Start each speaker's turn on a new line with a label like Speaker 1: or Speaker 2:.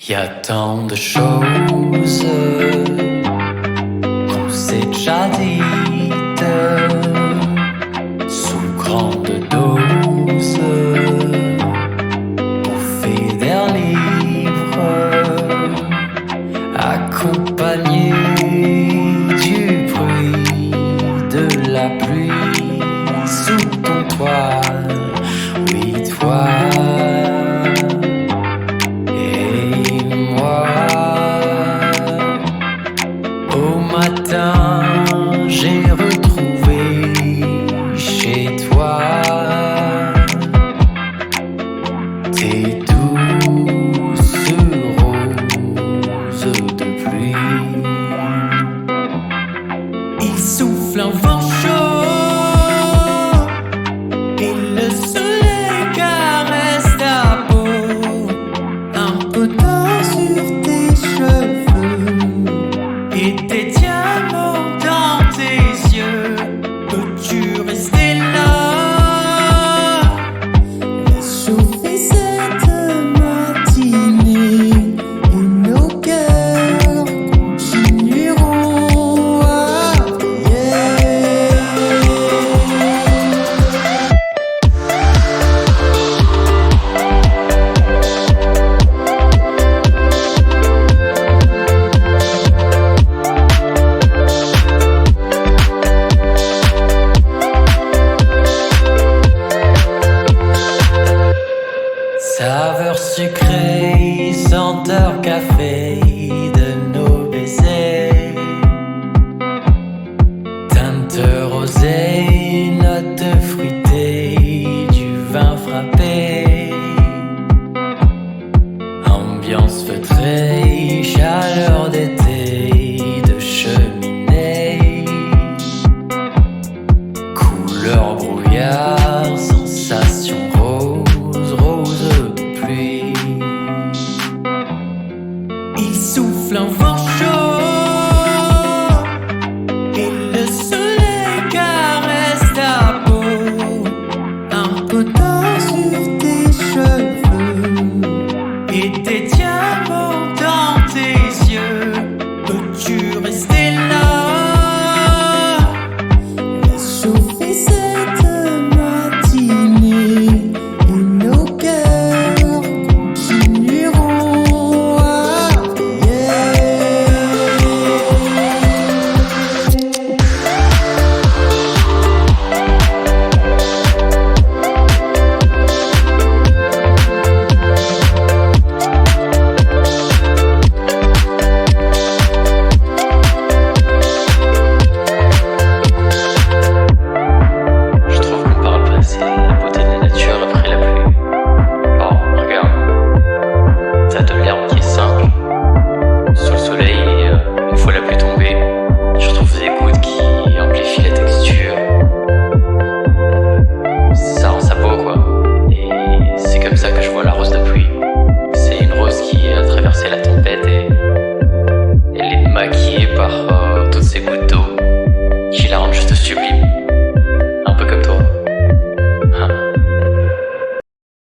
Speaker 1: Y a tant de choses qu'on s'est déjà dites sous grande dose, bouffées d'air libre, accompagné du bruit de la pluie sous ton toit. Oui, toi. J'ai retrouvé chez toi tes douces roses de pluie. Il souffle un vent chaud et le soleil caresse ta peau, un peu d'eau sur tes cheveux et tes diamants dans tes yeux. Peux-tu rester là, réchauffer cette matinée, et nos cœurs continueront à briller. Saveur sucrée, senteur café de nos baisers, teinte rosée, notes fruitées du vin frappé, ambiance feutrée, chaleur d'été, de cheminée, couleur brouillard, sensation rose, rose de pluie. Il souffle un vent chaud et le soleil caresse ta peau, un peu d'eau sur tes cheveux et tes diamants dans tes yeux. Peux-tu rester là, réchauffer cette matinée, et nos cœurs continueront à briller.
Speaker 2: Je trouve qu'on parle pas assez de la beauté de la nature après la pluie. Oh, regarde, t'as de l'herbe qui est simple, sous le soleil, et une fois la pluie tombée, je retrouve des gouttes qui amplifient la texture. Ça rend sa peau, quoi. Et c'est comme ça que je vois la rose de pluie. C'est une rose qui a traversé la tempête et elle est maquillée par toutes ces gouttes d'eau qui la rendent juste sublime.